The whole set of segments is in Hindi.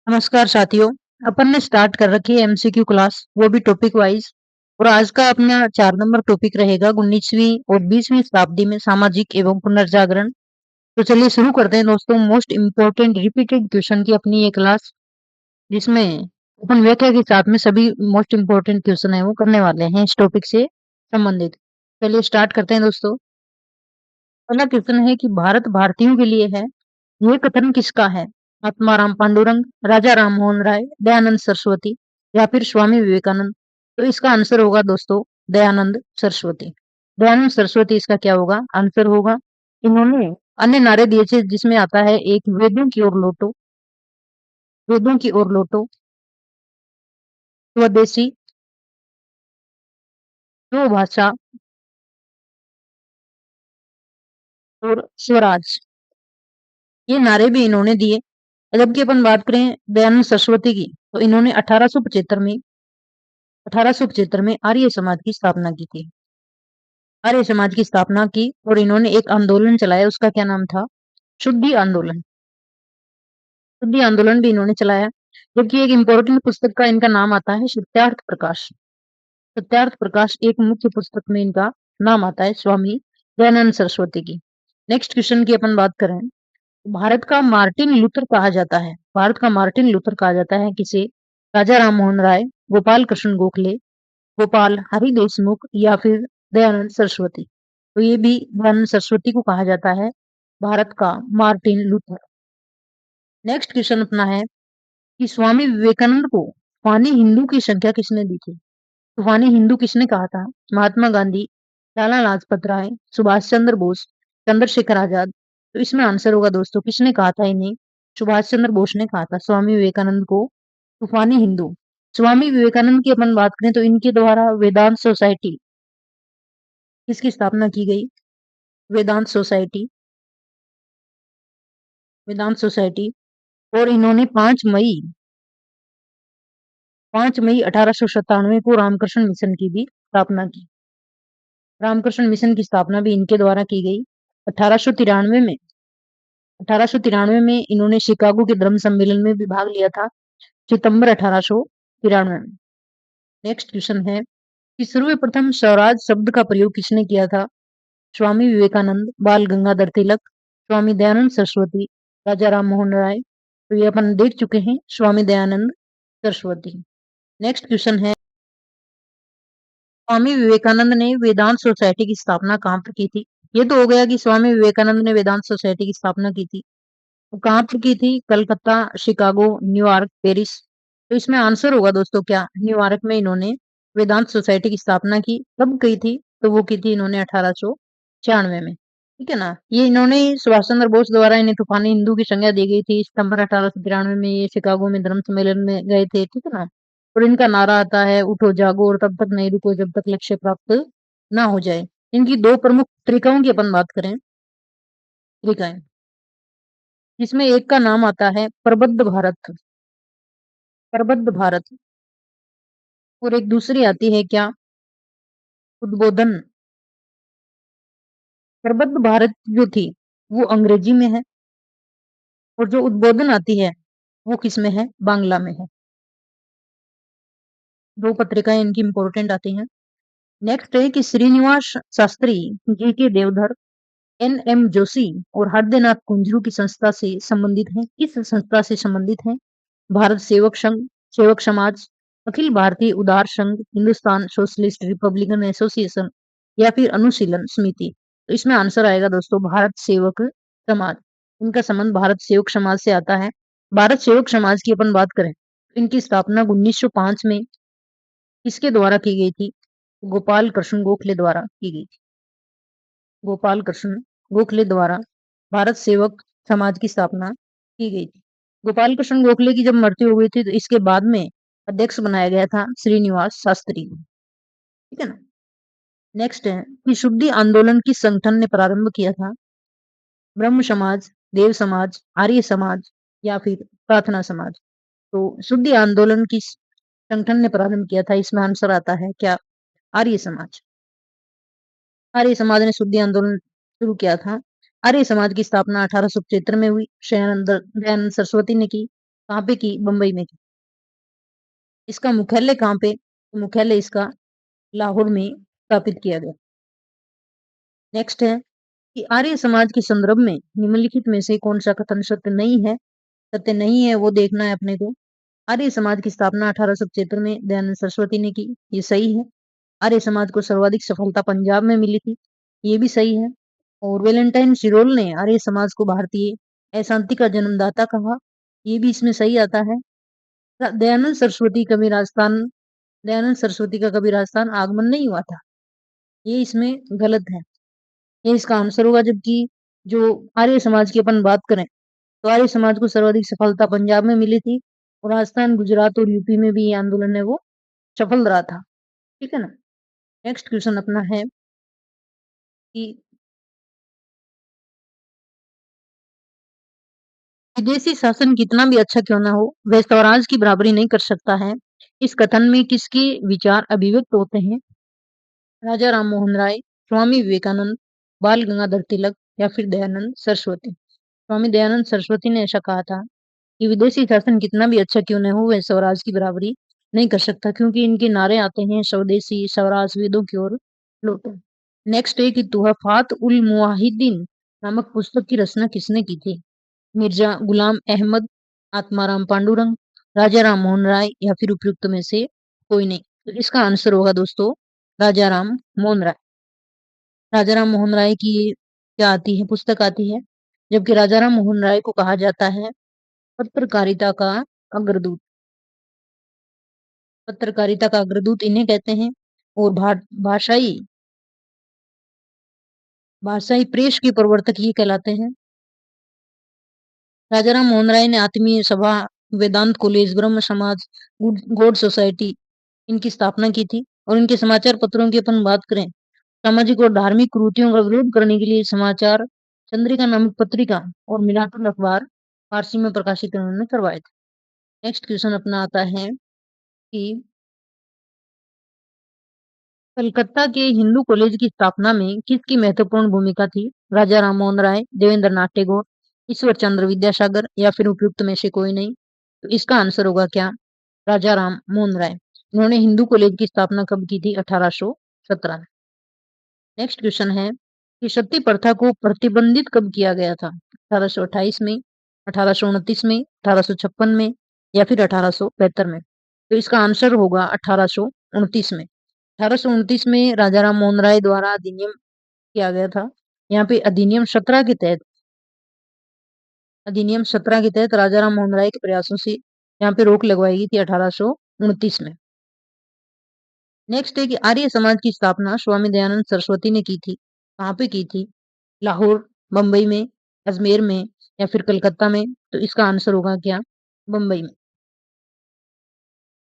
नमस्कार साथियों। अपन ने स्टार्ट कर रखी है एमसीक्यू क्लास, वो भी टॉपिक वाइज। और आज का अपना 4 नंबर टॉपिक रहेगा 19वीं और 20वीं शताब्दी में सामाजिक एवं पुनर्जागरण। तो चलिए शुरू करते हैं दोस्तों। मोस्ट इम्पोर्टेंट रिपीटेड क्वेश्चन की अपनी ये क्लास, जिसमें अपन व्याख्या के साथ में सभी मोस्ट इम्पोर्टेंट क्वेश्चन है वो करने वाले हैं इस टॉपिक से संबंधित। चलिए स्टार्ट करते हैं दोस्तों। पहला क्वेश्चन है कि भारत भारतीयों के लिए है, ये कथन किसका है? आत्माराम पांडुरंग, राजा राम मोहन राय, दयानंद सरस्वती या फिर स्वामी विवेकानंद। तो इसका आंसर होगा दोस्तों दयानंद सरस्वती। दयानंद सरस्वती इसका क्या होगा? आंसर होगा। इन्होंने अन्य नारे दिए थे, जिसमें आता है एक वेदों की ओर लौटो, वेदों की ओर लौटो, स्वदेशी, स्वभाषा और स्वराज। ये नारे भी इन्होंने दिए। जबकि अपन बात करें दयानंद सरस्वती की, तो इन्होंने 1875 में आर्य समाज की स्थापना की थी। आर्य समाज की स्थापना की और इन्होंने एक आंदोलन चलाया, उसका क्या नाम था? शुद्धि आंदोलन। शुद्धि आंदोलन भी इन्होंने चलाया। जबकि एक इम्पोर्टेंट पुस्तक का इनका नाम आता है सत्यार्थ प्रकाश। सत्यार्थ प्रकाश एक मुख्य पुस्तक में इनका नाम आता है स्वामी दयानंद सरस्वती की। नेक्स्ट क्वेश्चन की अपन बात करें, भारत का मार्टिन लूथर कहा जाता है। भारत का मार्टिन लूथर कहा जाता है किसे? राजा राम मोहन राय, गोपाल कृष्ण गोखले, गोपाल हरि देशमुख या फिर दयानंद सरस्वती। तो ये भी दयानंद सरस्वती को कहा जाता है भारत का मार्टिन लूथर। नेक्स्ट क्वेश्चन अपना है कि स्वामी विवेकानंद को तूफानी हिंदू की संख्या किसने दी थी? तूफानी हिंदू किसने कहा था? महात्मा गांधी, लाला लाजपत राय, सुभाष चंद्र बोस, चंद्रशेखर आजाद। तो इसमें आंसर होगा दोस्तों किसने कहा था इन्हें? सुभाष चंद्र बोस ने कहा था स्वामी विवेकानंद को तूफानी हिंदू। स्वामी विवेकानंद की अपन बात करें तो इनके द्वारा वेदांत सोसाइटी किसकी स्थापना की गई? वेदांत सोसाइटी, वेदांत सोसाइटी। और इन्होंने 5 मई 1897 को रामकृष्ण मिशन की भी स्थापना की। रामकृष्ण मिशन की स्थापना भी इनके द्वारा की गई। 1893 में 1893 में इन्होंने शिकागो के धर्म सम्मेलन में भी भाग लिया था, सितंबर 1893 में। नेक्स्ट क्वेश्चन है कि सर्वप्रथम स्वराज शब्द का प्रयोग किसने किया था? स्वामी विवेकानंद, बाल गंगाधर तिलक, स्वामी दयानंद सरस्वती, राजा राम मोहन राय। तो ये अपन देख चुके हैं स्वामी दयानंद सरस्वती। नेक्स्ट क्वेश्चन है, स्वामी विवेकानंद ने वेदांत सोसाइटी की स्थापना कहाँ पर की थी? ये तो हो गया कि स्वामी विवेकानंद ने वेदांत सोसाइटी की स्थापना की थी। वो कहाँ पर की थी? Calcutta, Chicago, New York, Paris. तो इसमें आंसर होगा दोस्तों क्या? न्यूयॉर्क में इन्होंने वेदांत सोसाइटी की स्थापना की। कब की थी? तो वो की थी इन्होंने 1896 में। ठीक है ना। ये इन्होंने सुभाष चंद्र बोस द्वारा इन्हें तूफानी हिंदू की संज्ञा दी गई थी सितंबर 1893 में। ये शिकागो में धर्म सम्मेलन में गए थे। ठीक है ना। और इनका नारा आता है उठो जागो और तब तक नहीं रुको जब तक लक्ष्य प्राप्त ना हो जाए। इनकी दो प्रमुख पत्रिकाओं की अपन बात करें, पत्रिकाएं, जिसमें एक का नाम आता है प्रबुद्ध भारत, प्रबुद्ध भारत। और एक दूसरी आती है क्या? उद्बोधन। प्रबुद्ध भारत जो थी वो अंग्रेजी में है, और जो उद्बोधन आती है वो किस में है? बांग्ला में है। दो पत्रिकाएं इनकी इंपॉर्टेंट आती हैं। नेक्स्ट है कि श्रीनिवास शास्त्री, जी के देवधर, एन एम जोशी और हरदेनाथ कुंजरू की संस्था से संबंधित है। किस संस्था से संबंधित है? भारत सेवक संघ, सेवक समाज, अखिल भारतीय उदार संघ, हिंदुस्तान सोशलिस्ट रिपब्लिकन एसोसिएशन या फिर अनुशीलन समिति। तो इसमें आंसर आएगा दोस्तों भारत सेवक समाज। इनका संबंध भारत सेवक समाज से आता है। भारत सेवक समाज की अपन बात करें, इनकी स्थापना 1905 में किसके द्वारा की गई थी? गोपाल कृष्ण गोखले द्वारा की गई थी। गोपाल कृष्ण गोखले द्वारा भारत सेवक समाज की स्थापना की गई थी। गोपाल कृष्ण गोखले की जब मृत्यु हो गई थी तो इसके बाद में अध्यक्ष बनाया गया था श्रीनिवास शास्त्री को। ठीक है ना। नेक्स्ट है कि शुद्धि आंदोलन किस संगठन ने प्रारंभ किया था? ब्रह्म समाज, देव समाज, आर्य समाज या फिर प्रार्थना समाज। तो शुद्धि आंदोलन किस संगठन ने प्रारंभ किया था? इसमें आंसर आता है क्या? आर्य समाज। आर्य समाज ने शुद्धि आंदोलन शुरू किया था। आर्य समाज की स्थापना 1875 में हुई, दयानंद सरस्वती ने की। कहाँ पे की? बम्बई में की। इसका मुख्यालय कहाँ पे? तो मुख्यालय इसका लाहौर में स्थापित किया गया। नेक्स्ट है कि आर्य समाज के संदर्भ में निम्नलिखित में से कौन सा कथन सत्य नहीं है? सत्य नहीं है वो देखना है अपने को। आर्य समाज की स्थापना 1875 में दयानंद सरस्वती ने की, ये सही है। आर्य समाज को सर्वाधिक सफलता पंजाब में मिली थी, ये भी सही है। और वेलेंटाइन सिरोल ने आर्य समाज को भारतीय अशांति का जन्मदाता कहा, ये भी इसमें सही आता है। दयानंद सरस्वती कभी राजस्थान दयानंद सरस्वती का कभी राजस्थान आगमन नहीं हुआ था, ये इसमें गलत है। ये इसका आंसर होगा। जबकि जो आर्य समाज की अपन बात करें तो आर्य समाज को सर्वाधिक सफलता पंजाब में मिली थी और राजस्थान, गुजरात और यूपी में भी ये आंदोलन है वो सफल रहा था। ठीक है ना? नेक्स्ट क्वेश्चन अपना है कि विदेशी शासन कितना भी अच्छा क्यों ना हो, वह स्वराज की बराबरी नहीं कर सकता है। इस कथन में किसके विचार अभिव्यक्त होते हैं? राजा राम मोहन राय, स्वामी विवेकानंद, बाल गंगाधर तिलक या फिर दयानंद सरस्वती? स्वामी दयानंद सरस्वती ने ऐसा कहा था कि विदेशी शासन कितना भी अच्छा क्यों न हो, वह स्वराज की बराबरी नहीं कर सकता, क्योंकि इनके नारे आते हैं स्वदेशी, स्वराज, वेदों की ओर लौटो। नेक्स्ट है कि तुहफात उल मुवाहिदीन नामक पुस्तक की रचना किसने की थी? मिर्जा गुलाम अहमद, आत्माराम पांडुरंग, राजा राम मोहन राय या फिर उपयुक्त में से कोई नहीं। तो इसका आंसर होगा दोस्तों राजा राम मोहन राय। राजा राम मोहन राय की क्या आती है? पुस्तक आती है। जबकि राजा राम मोहन राय को कहा जाता है पत्रकारिता का अग्रदूत। पत्रकारिता का अग्रदूत इन्हें कहते हैं। और भाषाई भाषाई प्रेस के प्रवर्तक ये कहलाते हैं। राजाराम मोहन राय ने आत्मीय सभा, वेदांत कॉलेज, ब्रह्म समाज, गॉड सोसाइटी इनकी स्थापना की थी। और इनके समाचार पत्रों की अपन बात करें, सामाजिक और धार्मिक कुरीतियों का विरोध करने के लिए समाचार चंद्रिका नामक पत्रिका और मिलातुल अखबार फारसी में प्रकाशित उन्होंने करवाए थे। नेक्स्ट क्वेश्चन अपना आता है कि कलकत्ता के हिंदू कॉलेज की स्थापना में किसकी महत्वपूर्ण भूमिका थी? राजा राम मोहन राय, देवेंद्र नाथ टैगोर, ईश्वर चंद्र विद्यासागर या फिर उपयुक्त में से कोई नहीं। तो इसका आंसर होगा क्या? राजा राम मोहन राय। इन्होंने हिंदू कॉलेज की स्थापना कब की थी? 1817 में। नेक्स्ट क्वेश्चन है कि सती प्रथा को प्रतिबंधित कब किया गया था? 1828 में, 1829 में, 1856 में या फिर 1875 में? तो इसका आंसर होगा 1829 में। 1829 में राजा राम मोहन राय द्वारा अधिनियम किया गया था। यहाँ पे अधिनियम 17 के तहत राजा राम मोहन राय के प्रयासों से यहाँ पे रोक लगवाई गई थी 1829 में। नेक्स्ट है कि आर्य समाज की स्थापना स्वामी दयानंद सरस्वती ने की थी। कहाँ पे की थी? लाहौर, बम्बई में, अजमेर में या फिर कलकत्ता में? तो इसका आंसर होगा क्या? बम्बई में।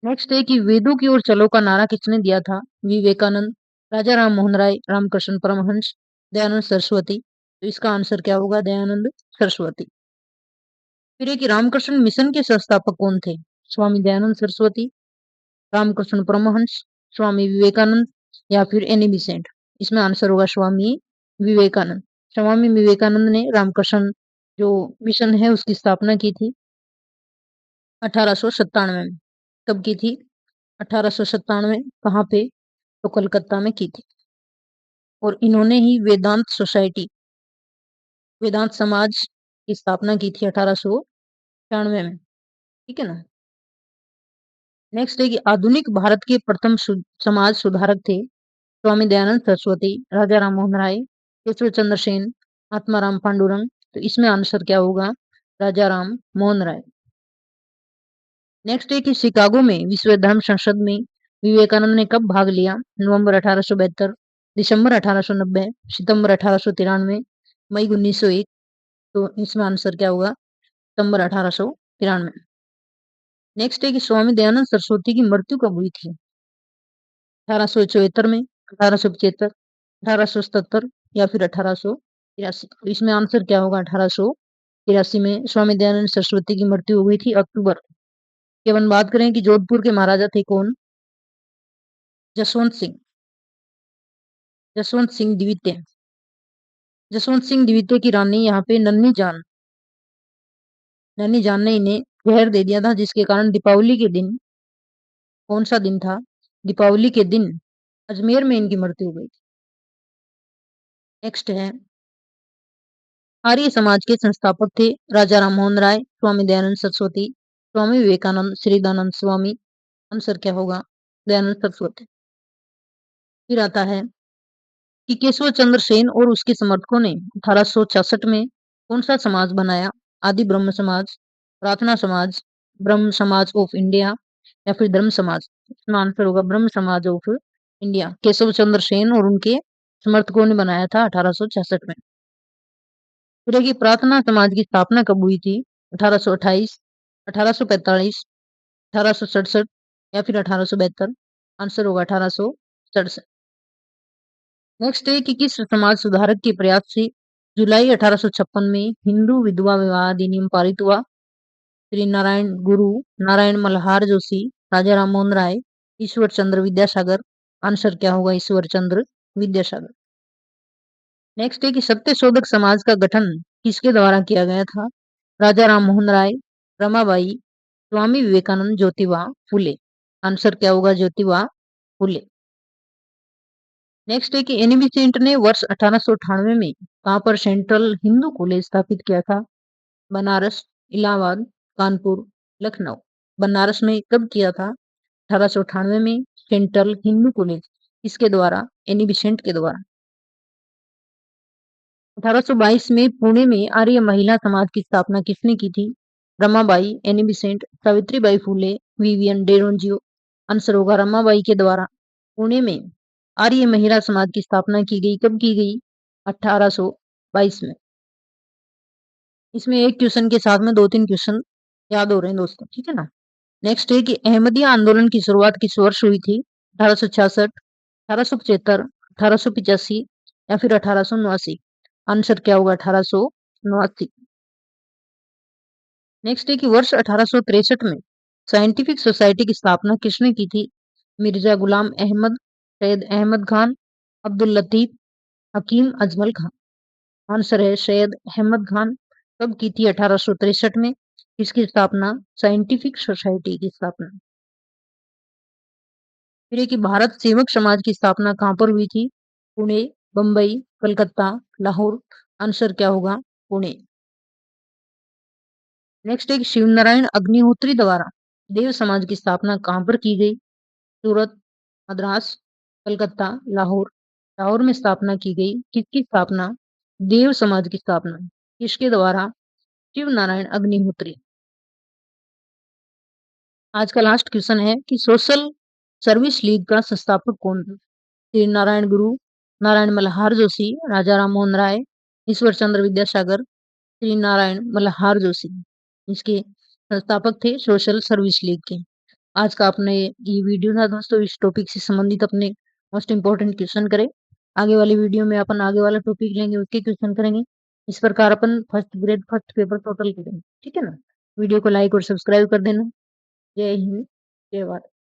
नेक्स्ट है कि वेदों की ओर चलो का नारा किसने दिया था? विवेकानंद, राजा राम मोहन राय, रामकृष्ण परमहंस, दयानंद सरस्वती? तो इसका आंसर क्या होगा? दयानंद सरस्वती। फिर है कि रामकृष्ण मिशन के संस्थापक कौन थे? स्वामी दयानंद सरस्वती, रामकृष्ण परमहंस, स्वामी विवेकानंद या फिर एनी बिसेंट? इसमें आंसर होगा स्वामी विवेकानंद। स्वामी विवेकानंद ने रामकृष्ण जो मिशन है उसकी स्थापना की थी 1897 में। कब की थी? 1897। कहाँ पे? तो कलकत्ता में की थी। और इन्होंने ही वेदांत समाज की स्थापना की थी 1896 में। ठीक है ना? नेक्स्ट है कि आधुनिक भारत के प्रथम समाज सुधारक थे स्वामी दयानंद सरस्वती, राजा राम मोहन राय, केशव चंद्र सेन, आत्माराम पांडुरंग? तो इसमें आंसर क्या होगा? राजा राम मोहन राय। नेक्स्ट है कि शिकागो में विश्व धर्म संसद में विवेकानंद ने कब भाग लिया? नवंबर 1872, दिसंबर 1890, सितंबर 1893, मई 1901? तो इसमें आंसर क्या होगा? सितंबर 1893। नेक्स्ट है कि स्वामी दयानंद सरस्वती की मृत्यु कब हुई थी? 1874 में, 1875, 1877 या फिर 1883? तो इसमें आंसर क्या होगा? 1883 में स्वामी दयानंद सरस्वती की मृत्यु हो गई थी अक्टूबर। की अपन बात करें कि जोधपुर के महाराजा थे कौन? जसवंत सिंह। जसवंत सिंह द्वितीय। जसवंत सिंह द्वितीय की रानी यहाँ पे नन्ही जान ने इन्हें ज़हर दे दिया था जिसके कारण दीपावली के दिन कौन-सा दिन था? दीपावली के दिन अजमेर में इनकी मृत्यु हो गई थी। नेक्स्ट है आर्य समाज के संस्थापक थे राजा राममोहन राय, स्वामी दयानंद सरस्वती, स्वामी विवेकानंद, श्री दयानंद स्वामी। आंसर क्या होगा? दयानंद सरस्वती। फिर आता है कि केशव चंद्र सेन और उसके समर्थकों ने 1866 में कौन-सा समाज बनाया? आदि ब्रह्म समाज, प्रार्थना समाज, ब्रह्म समाज ऑफ इंडिया या फिर धर्म समाज? इसमें आंसर होगा ब्रह्म समाज ऑफ इंडिया। केशव चंद्र सेन और उनके समर्थकों ने बनाया था 1866 में। फिर है कि प्रार्थना समाज की स्थापना कब हुई थी? 1828, 1845, 1867 या फिर 1872? आंसर होगा 1867। नेक्स्ट है कि किस समाज सुधारक के प्रयास से जुलाई 1856 में हिंदू विधवा विवाह अधिनियम पारित हुआ? श्री नारायण गुरु, नारायण मल्हार जोशी, राजा राममोहन राय, ईश्वर चंद्र विद्यासागर। आंसर क्या होगा? ईश्वर चंद्र विद्यासागर। नेक्स्ट है कि सत्य शोधक समाज का गठन किसके द्वारा किया गया था? राजा राममोहन राय, रमाबाई, स्वामी विवेकानंद, ज्योतिबा फुले। आंसर क्या होगा? ज्योतिबा फुले। नेक्स्ट है कि एनी बेसेंट ने वर्ष 1898 में कहाँ पर सेंट्रल हिंदू कॉलेज स्थापित किया था? बनारस, इलाहाबाद, कानपुर, लखनऊ। बनारस में कब किया था? 1898 में सेंट्रल हिंदू कॉलेज। इसके द्वारा? एनी बेसेंट के द्वारा। 1822 में पुणे में आर्य महिला समाज की स्थापना किसने की थी? Ramabai, Annie Besant, Savitribai Phule, Vivian Derozio. Answer होगा रमाबाई के द्वारा। पुणे में आर्य महिला समाज की स्थापना की गई। कब की गई? 1822 में। इसमें एक क्वेश्चन के साथ में 2-3 क्वेश्चन याद हो रहे हैं दोस्तों, ठीक है ना? नेक्स्ट है कि अहमदिया आंदोलन की शुरुआत किस वर्ष हुई थी? 1866, 1875, 1885 या फिर 1879? आंसर क्या होगा? 1879। नेक्स्ट है कि वर्ष 1863 में साइंटिफिक सोसाइटी की स्थापना किसने की थी? मिर्जा गुलाम अहमद, सैयद अहमद खान, अब्दुल लतीफ, हकीम अजमल खान। आंसर है सैयद अहमद खान। कब की थी? 1863 में। किसकी स्थापना? साइंटिफिक सोसाइटी की स्थापना। फिर है कि भारत सेवक समाज की स्थापना कहाँ पर हुई थी? पुणे, बंबई, कलकत्ता, लाहौर। आंसर क्या होगा? पुणे। नेक्स्ट है कि शिवनारायण अग्निहोत्री द्वारा देव समाज की स्थापना कहाँ पर की गई? सूरत, मद्रास, कलकत्ता, लाहौर। लाहौर में स्थापना की गई। किसकी स्थापना? देव समाज की स्थापना। किसके द्वारा? शिव नारायण अग्निहोत्री। आज का लास्ट क्वेश्चन है कि सोशल सर्विस लीग का संस्थापक कौन था? श्री नारायण गुरु, नारायण मल्हार जोशी, राजा राममोहन राय, ईश्वर चंद्र विद्यासागर, श्री नारायण मल्हार जोशी। इसके संस्थापक थे सोशल सर्विस लीग के। आज का अपने ये वीडियो था दोस्तों, इस टॉपिक से संबंधित अपने मोस्ट इम्पोर्टेंट क्वेश्चन करें। आगे वाली वीडियो में अपन आगे वाला टॉपिक लेंगे, उसके क्वेश्चन करेंगे। इस प्रकार अपन first grade first paper total करेंगे, ठीक है ना? वीडियो को लाइक और सब्सक्राइब कर देना। जय हिंद, जय भारत।